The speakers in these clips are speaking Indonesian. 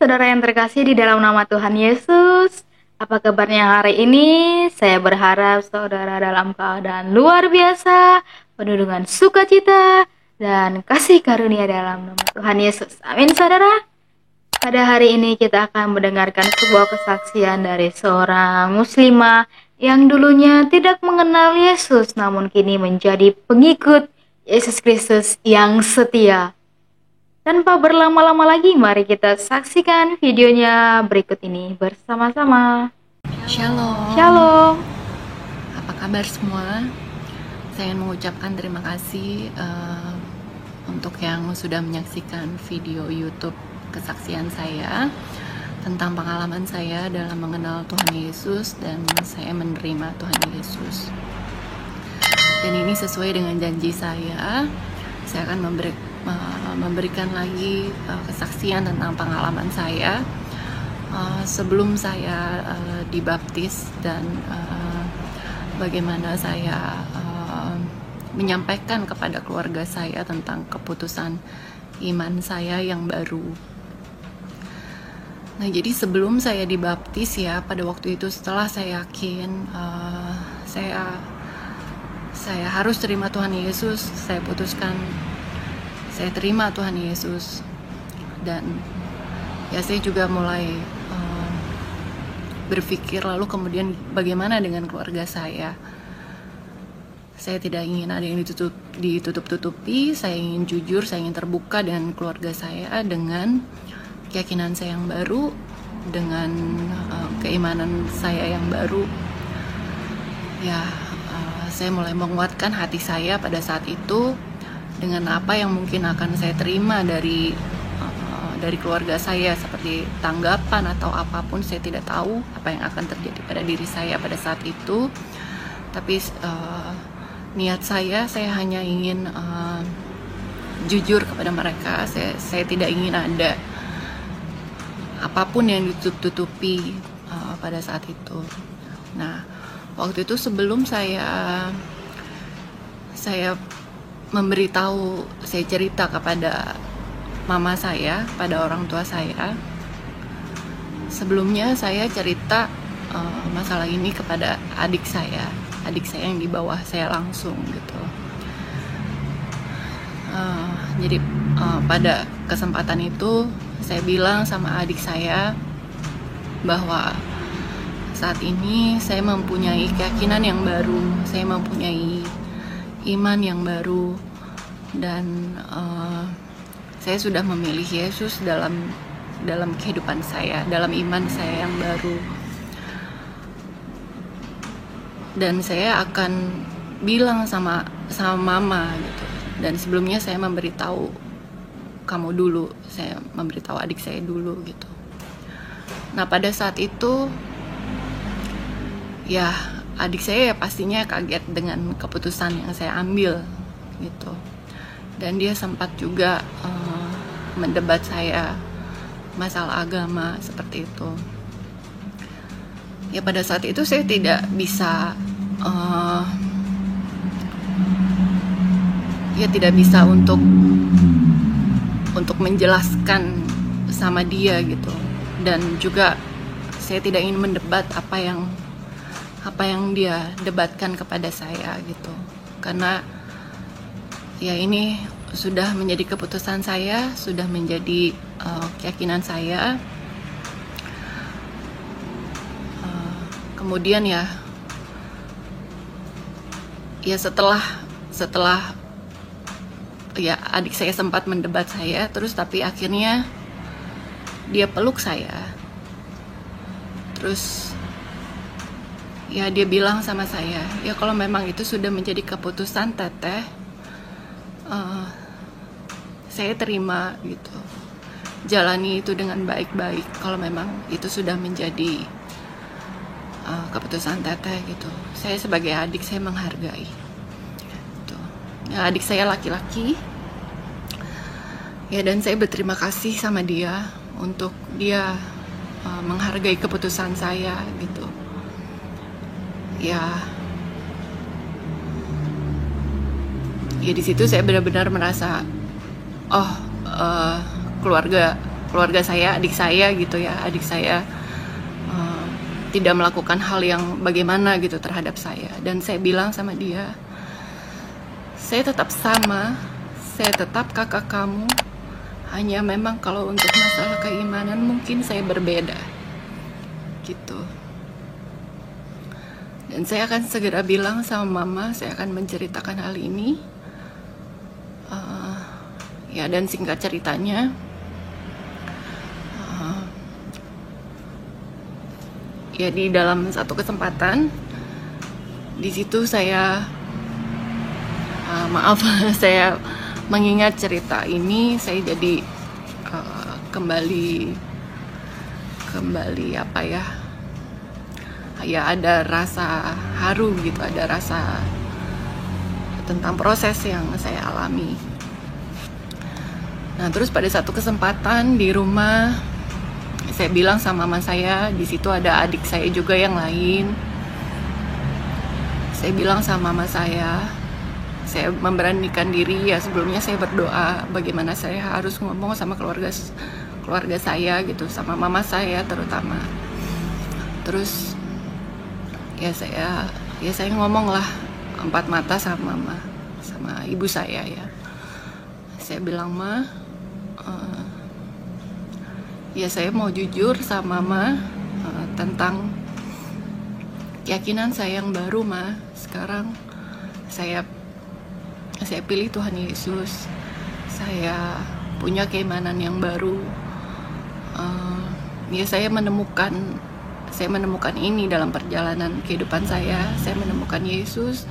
saudara yang terkasih di dalam nama Tuhan Yesus. Apa kabarnya hari ini? Saya berharap saudara dalam keadaan luar biasa, penuh dengan sukacita dan kasih karunia dalam nama Tuhan Yesus. Amin saudara. Pada hari ini kita akan mendengarkan sebuah kesaksian dari seorang muslimah yang dulunya tidak mengenal Yesus, namun kini menjadi pengikut Yesus Kristus yang setia. Tanpa berlama-lama lagi, mari kita saksikan videonya berikut ini bersama-sama. Shalom. Shalom. Apa kabar semua? Saya ingin mengucapkan terima kasih untuk yang sudah menyaksikan video YouTube kesaksian saya tentang pengalaman saya dalam mengenal Tuhan Yesus dan saya menerima Tuhan Yesus. Dan ini sesuai dengan janji saya akan memberikan lagi kesaksian tentang pengalaman saya sebelum saya dibaptis dan bagaimana saya menyampaikan kepada keluarga saya tentang keputusan iman saya yang baru. Nah, jadi sebelum saya dibaptis ya, pada waktu itu setelah saya yakin saya harus terima Tuhan Yesus, saya putuskan saya terima Tuhan Yesus. Dan ya saya juga mulai berpikir lalu kemudian bagaimana dengan keluarga saya. Saya tidak ingin ada yang ditutup-tutupi, saya ingin jujur, saya ingin terbuka dengan keluarga saya dengan keyakinan saya yang baru, dengan keimanan saya yang baru. Ya, saya mulai menguatkan hati saya pada saat itu dengan apa yang mungkin akan saya terima dari keluarga saya, seperti tanggapan atau apapun. Saya tidak tahu apa yang akan terjadi pada diri saya pada saat itu, tapi niat saya hanya ingin jujur kepada mereka. Saya tidak ingin ada apapun yang ditutup-tutupi pada saat itu. Nah, waktu itu sebelum saya memberitahu, saya cerita kepada mama saya, pada orang tua saya. Sebelumnya saya cerita masalah ini kepada adik saya yang di bawah saya langsung gitu. Jadi pada kesempatan itu saya bilang sama adik saya bahwa saat ini saya mempunyai keyakinan yang baru, saya mempunyai iman yang baru, dan saya sudah memilih Yesus dalam kehidupan saya, dalam iman saya yang baru. Dan saya akan bilang sama mama gitu. Dan sebelumnya saya memberitahu kamu dulu, saya memberitahu adik saya dulu gitu. Nah, pada saat itu ya adik saya ya pastinya kaget dengan keputusan yang saya ambil gitu. Dan dia sempat juga mendebat saya masalah agama seperti itu. Ya pada saat itu saya tidak bisa untuk menjelaskan sama dia gitu. Dan juga saya tidak ingin mendebat apa yang dia debatkan kepada saya gitu. Karena ya ini sudah menjadi keputusan saya, sudah menjadi keyakinan saya. Kemudian ya setelah ya adik saya sempat mendebat saya terus, tapi akhirnya dia peluk saya. Terus ya dia bilang sama saya, ya kalau memang itu sudah menjadi keputusan teteh, saya terima gitu. Jalani itu dengan baik-baik kalau memang itu sudah menjadi keputusan teteh gitu. Saya sebagai adik, saya menghargai gitu. Ya, adik saya laki-laki ya, dan saya berterima kasih sama dia untuk dia menghargai keputusan saya gitu. Ya di situ saya benar-benar merasa keluarga keluarga saya, adik saya gitu ya, adik saya tidak melakukan hal yang bagaimana gitu terhadap saya. Dan saya bilang sama dia, saya tetap sama, saya tetap kakak kamu, hanya memang kalau untuk masalah keimanan mungkin saya berbeda gitu. Dan saya akan segera bilang sama mama, saya akan menceritakan hal ini. Ya, dan singkat ceritanya, ya di dalam satu kesempatan di situ saya maaf saya mengingat cerita ini, saya jadi kembali apa ya, ya ada rasa haru gitu, ada rasa tentang proses yang saya alami. Nah, terus pada satu kesempatan di rumah, saya bilang sama mama saya, di situ ada adik saya juga yang lain. Saya bilang sama mama saya memberanikan diri ya, sebelumnya saya berdoa bagaimana saya harus ngomong sama keluarga saya gitu, sama mama saya terutama. Terus ya saya ngomong lah empat mata sama mama, sama ibu saya ya. Saya bilang, Ma, ya saya mau jujur sama mama tentang keyakinan saya yang baru, Ma. Sekarang saya pilih Tuhan Yesus. Saya punya keimanan yang baru. Ya saya menemukan ini dalam perjalanan kehidupan saya. Saya menemukan Yesus,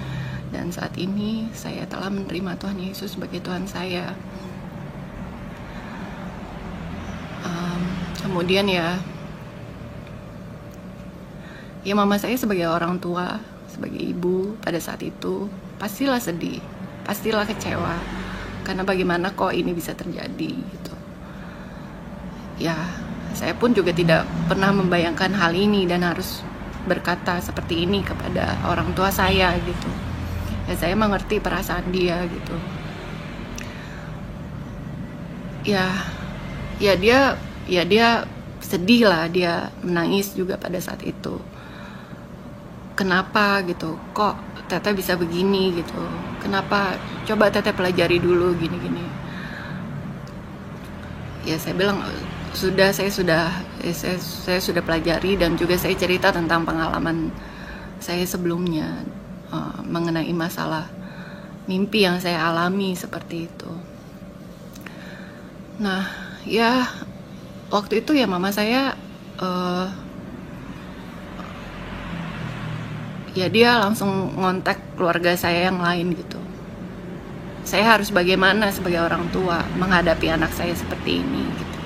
dan saat ini saya telah menerima Tuhan Yesus sebagai Tuhan saya. Kemudian ya mama saya sebagai orang tua, sebagai ibu pada saat itu pastilah sedih, pastilah kecewa, karena bagaimana kok ini bisa terjadi gitu. Ya, saya pun juga tidak pernah membayangkan hal ini dan harus berkata seperti ini kepada orang tua saya gitu. Ya, saya mengerti perasaan dia gitu. Ya dia sedih lah, dia menangis juga pada saat itu. Kenapa gitu, kok Teteh bisa begini gitu, kenapa, coba Teteh pelajari dulu gini-gini. Ya saya bilang, saya sudah pelajari, dan juga saya cerita tentang pengalaman saya sebelumnya mengenai masalah mimpi yang saya alami seperti itu. Nah ya waktu itu ya mama saya ya dia langsung ngontak keluarga saya yang lain gitu. Saya harus bagaimana sebagai orang tua menghadapi anak saya seperti ini gitu.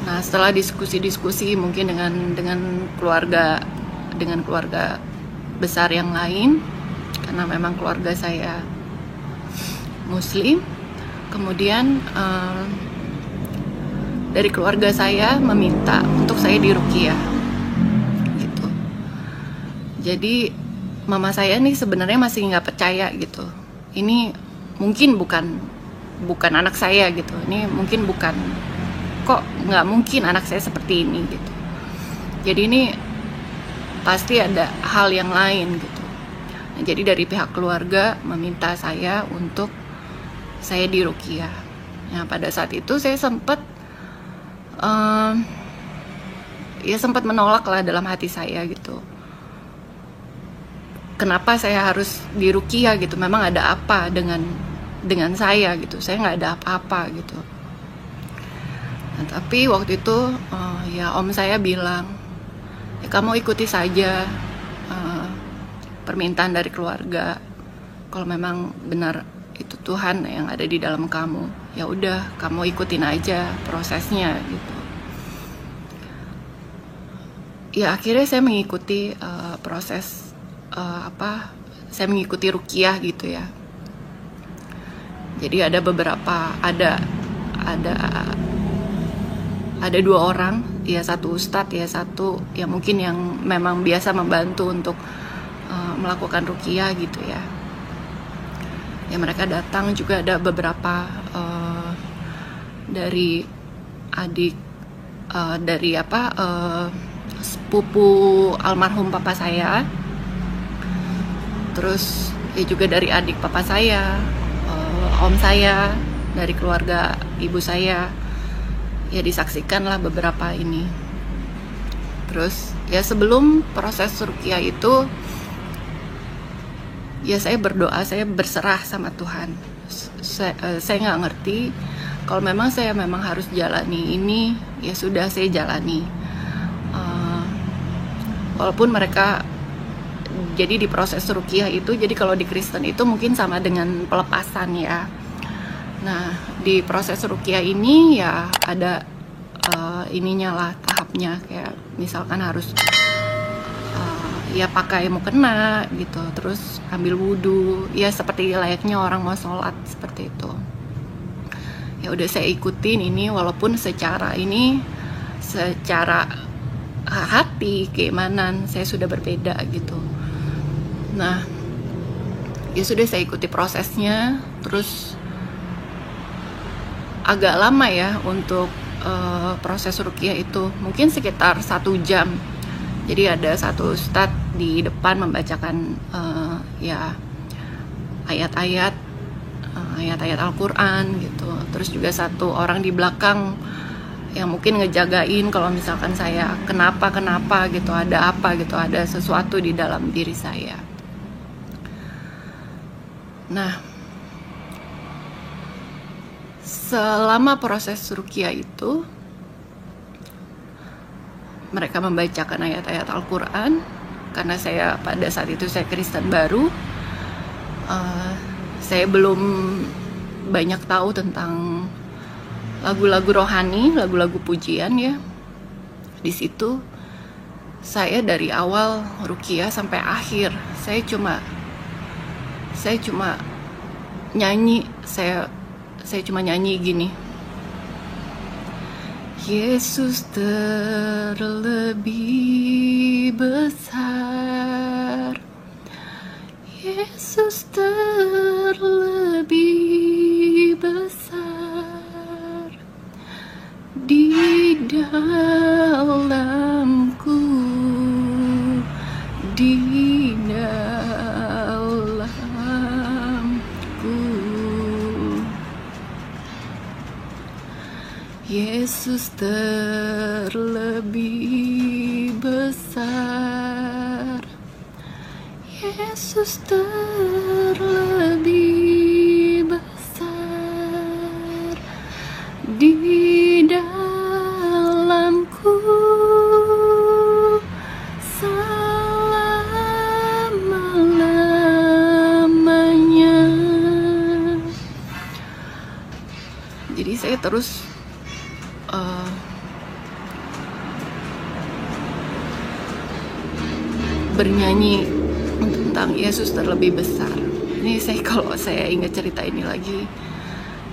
Nah, setelah diskusi mungkin dengan keluarga besar yang lain, karena memang keluarga saya Muslim, kemudian dari keluarga saya meminta untuk saya diruqyah gitu. Jadi mama saya nih sebenarnya masih nggak percaya gitu. Ini mungkin bukan anak saya gitu. Ini mungkin kok nggak mungkin anak saya seperti ini gitu. Jadi ini pasti ada hal yang lain gitu. Nah, jadi dari pihak keluarga meminta saya untuk saya diruqyah. Nah, pada saat itu saya sempat menolak lah dalam hati saya gitu. Kenapa saya harus diruqyah gitu? Memang ada apa dengan saya gitu? Saya nggak ada apa-apa gitu. Nah, tapi waktu itu ya om saya bilang, ya kamu ikuti saja permintaan dari keluarga. Kalau memang benar itu Tuhan yang ada di dalam kamu, ya udah kamu ikutin aja prosesnya gitu. Ya akhirnya saya mengikuti proses saya mengikuti ruqyah gitu ya. Jadi ada beberapa ada dua orang, ya satu ustadz, ya satu ya mungkin yang memang biasa membantu untuk melakukan ruqyah gitu ya. Ya mereka datang juga, ada beberapa dari adik dari sepupu almarhum papa saya, terus ya juga dari adik papa saya, om saya, dari keluarga ibu saya, ya disaksikan lah beberapa ini. Terus ya sebelum proses ruqyah itu, ya saya berdoa, saya berserah sama Tuhan. Saya nggak ngerti, kalau memang saya memang harus jalani ini, ya sudah saya jalani. Walaupun mereka, jadi di proses ruqyah itu, jadi kalau di Kristen itu mungkin sama dengan pelepasan ya. Nah, di proses ruqyah ini ya ada ininya lah, tahapnya, kayak misalkan harus ya pakai mukena gitu, terus ambil wudhu, ya seperti layaknya orang mau sholat, seperti itu. Ya udah saya ikutin ini, walaupun secara hati, keimanan saya sudah berbeda gitu. Nah, ya sudah saya ikuti prosesnya. Terus agak lama ya untuk proses ruqyah itu, mungkin sekitar 1 jam. Jadi ada satu ustadz di depan membacakan ya ayat-ayat Al-Quran gitu. Terus juga satu orang di belakang yang mungkin ngejagain kalau misalkan saya kenapa gitu, ada apa gitu, ada sesuatu di dalam diri saya. Nah, selama proses ruqyah itu mereka membacakan ayat-ayat Al-Quran, karena saya pada saat itu saya Kristen baru, saya belum banyak tahu tentang lagu-lagu rohani, lagu-lagu pujian ya. Di situ saya dari awal ruqyah sampai akhir saya cuma nyanyi, saya cuma nyanyi gini: Yesus terlebih besar, Yesus terlebih besar di dalamku, di dalamku. Yesus terlebih besar, Yesus terlebih besar di dalamku selama-lamanya. Jadi saya terus bernyanyi tentang Yesus terlebih besar. Ini kalau saya ingat cerita ini lagi,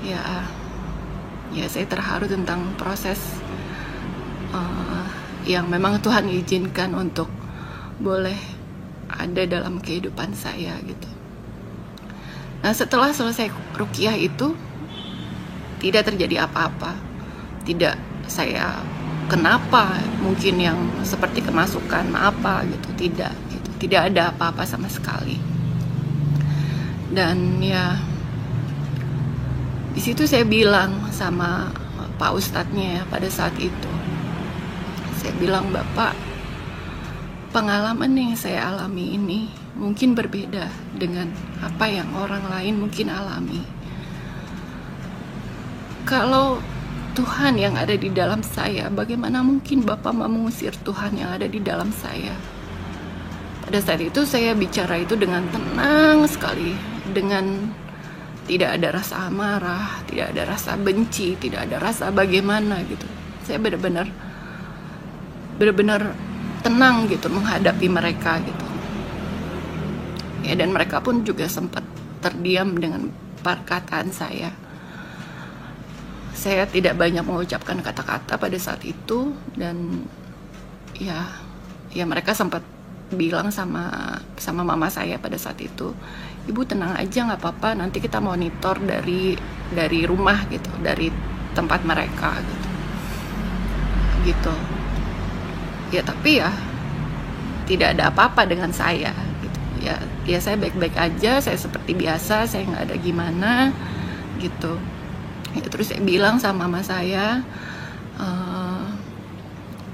ya saya terharu tentang proses yang memang Tuhan izinkan untuk boleh ada dalam kehidupan saya gitu. Nah, setelah selesai ruqyah itu tidak terjadi apa-apa. Tidak saya kenapa, mungkin yang seperti kemasukan apa gitu, tidak ada apa-apa sama sekali. Dan ya di situ saya bilang sama Pak Ustadznya ya, pada saat itu saya bilang, Bapak, pengalaman yang saya alami ini mungkin berbeda dengan apa yang orang lain mungkin alami. Kalau Tuhan yang ada di dalam saya, bagaimana mungkin Bapak mau mengusir Tuhan yang ada di dalam saya? Pada saat itu saya bicara itu dengan tenang sekali, dengan tidak ada rasa amarah, tidak ada rasa benci, tidak ada rasa bagaimana gitu. Saya benar-benar tenang gitu menghadapi mereka gitu. Ya, dan mereka pun juga sempat terdiam dengan perkataan saya. Saya tidak banyak mengucapkan kata-kata pada saat itu, dan ya mereka sempat bilang sama mama saya pada saat itu, Ibu tenang aja, nggak apa-apa, nanti kita monitor dari rumah gitu, dari tempat mereka gitu. Ya tapi ya tidak ada apa-apa dengan saya gitu. Ya saya baik-baik aja, saya seperti biasa, saya nggak ada gimana gitu. Ya, terus saya bilang sama mama saya,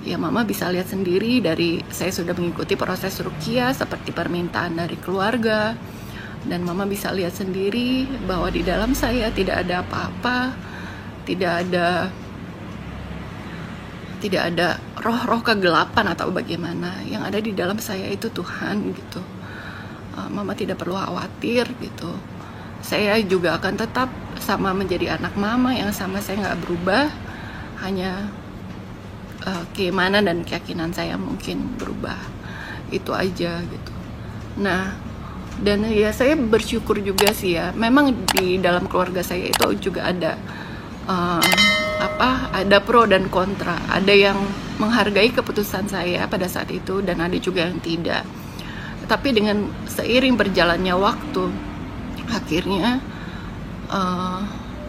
ya mama bisa lihat sendiri dari saya sudah mengikuti proses ruqyah seperti permintaan dari keluarga, dan mama bisa lihat sendiri bahwa di dalam saya tidak ada apa-apa, tidak ada roh-roh kegelapan atau bagaimana. Yang ada di dalam saya itu Tuhan gitu. Mama tidak perlu khawatir gitu. Saya juga akan tetap sama menjadi anak mama yang sama, saya nggak berubah, hanya keimanan dan keyakinan saya mungkin berubah, itu aja gitu. Nah, dan ya saya bersyukur juga sih ya, memang di dalam keluarga saya itu juga ada ada pro dan kontra, ada yang menghargai keputusan saya pada saat itu dan ada juga yang tidak. Tapi dengan seiring berjalannya waktu, akhirnya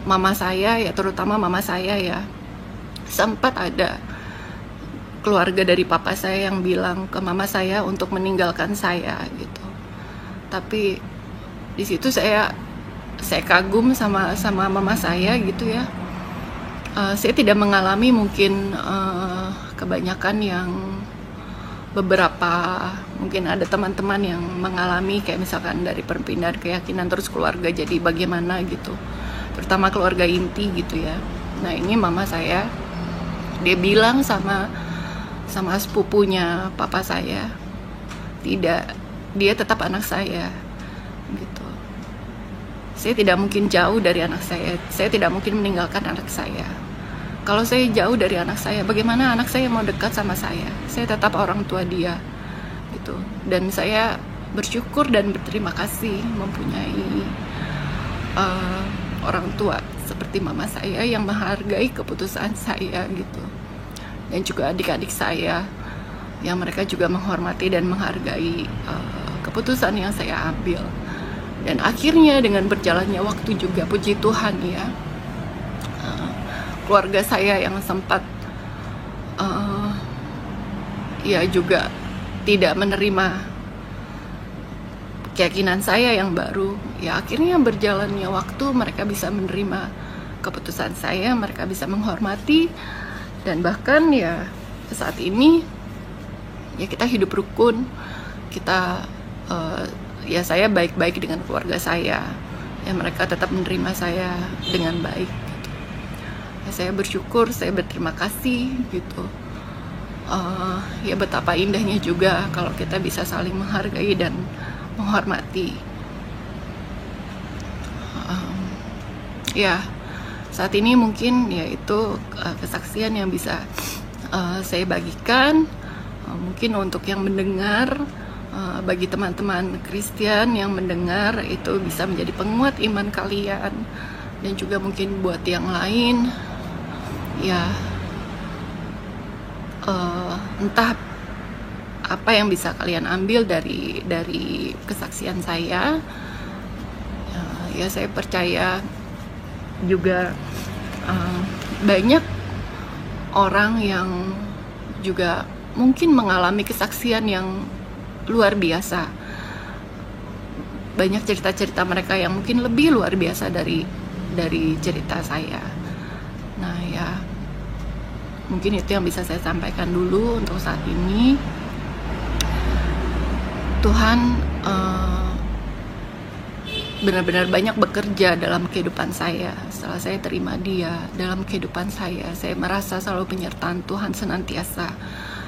mama saya ya, terutama mama saya ya, sempat ada keluarga dari papa saya yang bilang ke mama saya untuk meninggalkan saya gitu. Tapi di situ saya kagum sama mama saya gitu ya. Saya tidak mengalami mungkin kebanyakan yang beberapa, mungkin ada teman-teman yang mengalami kayak misalkan dari perpindahan keyakinan terus keluarga jadi bagaimana gitu, terutama keluarga inti gitu ya. Nah ini mama saya, dia bilang sama sepupunya papa saya, tidak, dia tetap anak saya gitu. Saya tidak mungkin jauh dari anak saya tidak mungkin meninggalkan anak saya. Kalau saya jauh dari anak saya, bagaimana anak saya mau dekat sama saya? Saya tetap orang tua dia gitu. Dan saya bersyukur dan berterima kasih mempunyai orang tua seperti mama saya yang menghargai keputusan saya gitu. Dan juga adik-adik saya yang mereka juga menghormati dan menghargai keputusan yang saya ambil. Dan akhirnya dengan berjalannya waktu juga, puji Tuhan ya, keluarga saya yang sempat ya juga tidak menerima keyakinan saya yang baru, ya akhirnya berjalannya waktu mereka bisa menerima keputusan saya, mereka bisa menghormati. Dan bahkan ya saat ini ya kita hidup rukun, kita ya saya baik-baik dengan keluarga saya, ya mereka tetap menerima saya dengan baik gitu. Ya, saya bersyukur, saya berterima kasih gitu. Ya betapa indahnya juga kalau kita bisa saling menghargai dan menghormati. Ya saat ini mungkin yaitu kesaksian yang bisa saya bagikan, mungkin untuk yang mendengar, bagi teman-teman Kristen yang mendengar itu bisa menjadi penguat iman kalian, dan juga mungkin buat yang lain ya, entah apa yang bisa kalian ambil dari kesaksian saya. Ya saya percaya juga banyak orang yang juga mungkin mengalami kesaksian yang luar biasa. Banyak cerita-cerita mereka yang mungkin lebih luar biasa dari cerita saya. Nah ya, mungkin itu yang bisa saya sampaikan dulu untuk saat ini. Tuhan benar-benar banyak bekerja dalam kehidupan saya. Setelah saya terima Dia dalam kehidupan saya merasa selalu penyertaan Tuhan senantiasa.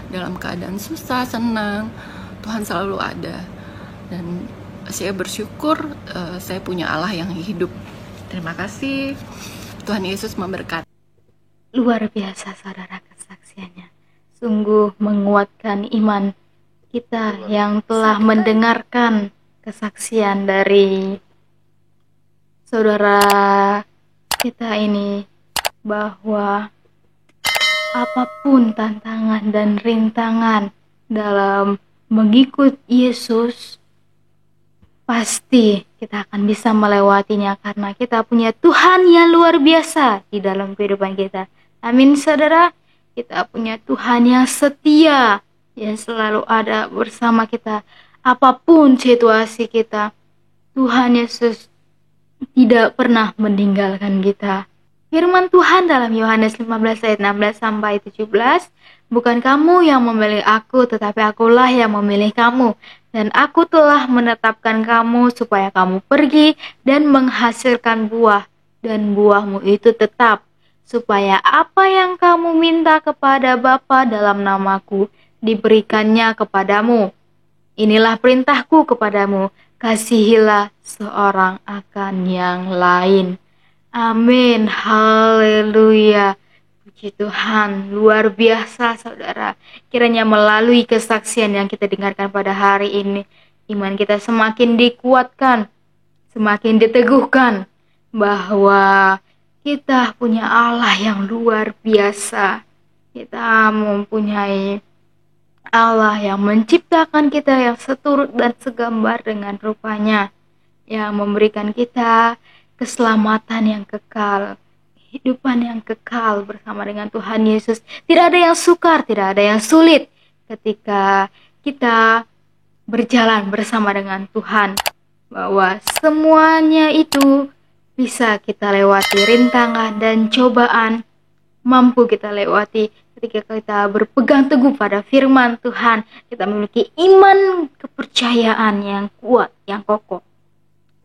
Dalam keadaan susah, senang, Tuhan selalu ada. Dan saya bersyukur saya punya Allah yang hidup. Terima kasih. Tuhan Yesus memberkati. Luar biasa saudara kesaksiannya. Sungguh menguatkan iman kita yang telah mendengarkan kesaksian dari saudara kita ini, bahwa apapun tantangan dan rintangan dalam mengikut Yesus, pasti kita akan bisa melewatinya karena kita punya Tuhan yang luar biasa di dalam kehidupan kita. Amin saudara, kita punya Tuhan yang setia, yang selalu ada bersama kita apapun situasi kita. Tuhan Yesus tidak pernah meninggalkan kita. Firman Tuhan dalam Yohanes 15 ayat 16 sampai 17, bukan kamu yang memilih aku, tetapi akulah yang memilih kamu. Dan aku telah menetapkan kamu supaya kamu pergi dan menghasilkan buah. Dan buahmu itu tetap, supaya apa yang kamu minta kepada Bapa dalam namaku, diberikannya kepadamu. Inilah perintahku kepadamu, kasihilah seorang akan yang lain. Amin, haleluya. Puji Tuhan, luar biasa saudara. Kiranya melalui kesaksian yang kita dengarkan pada hari ini, iman kita semakin dikuatkan, semakin diteguhkan bahwa kita punya Allah yang luar biasa. Kita mempunyai Allah yang menciptakan kita yang seturut dan segambar dengan rupanya, yang memberikan kita keselamatan yang kekal, kehidupan yang kekal bersama dengan Tuhan Yesus. Tidak ada yang sukar, tidak ada yang sulit ketika kita berjalan bersama dengan Tuhan, bahwa semuanya itu bisa kita lewati, rintangan dan cobaan mampu kita lewati ketika kita berpegang teguh pada firman Tuhan. Kita memiliki iman kepercayaan yang kuat, yang kokoh.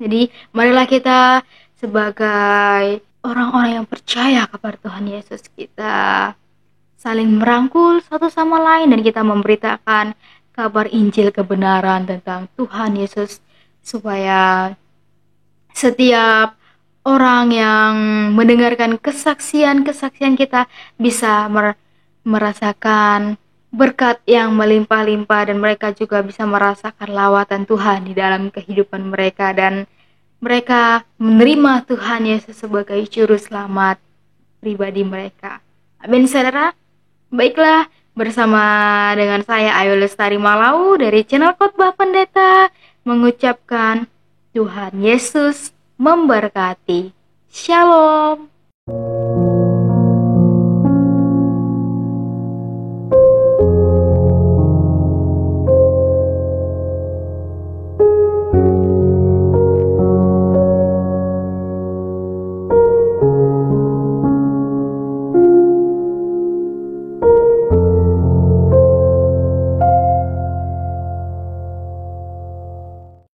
Jadi marilah kita sebagai orang-orang yang percaya kepada Tuhan Yesus, kita saling merangkul satu sama lain dan kita memberitakan kabar Injil kebenaran tentang Tuhan Yesus, supaya setiap orang yang mendengarkan kesaksian-kesaksian kita bisa merasakan berkat yang melimpah-limpah, dan mereka juga bisa merasakan lawatan Tuhan di dalam kehidupan mereka, dan mereka menerima Tuhan Yesus sebagai juru selamat pribadi mereka. Amin saudara. Baiklah, bersama dengan saya Ayu Lestari Malau dari channel Khotbah Pendeta mengucapkan Tuhan Yesus memberkati. Shalom.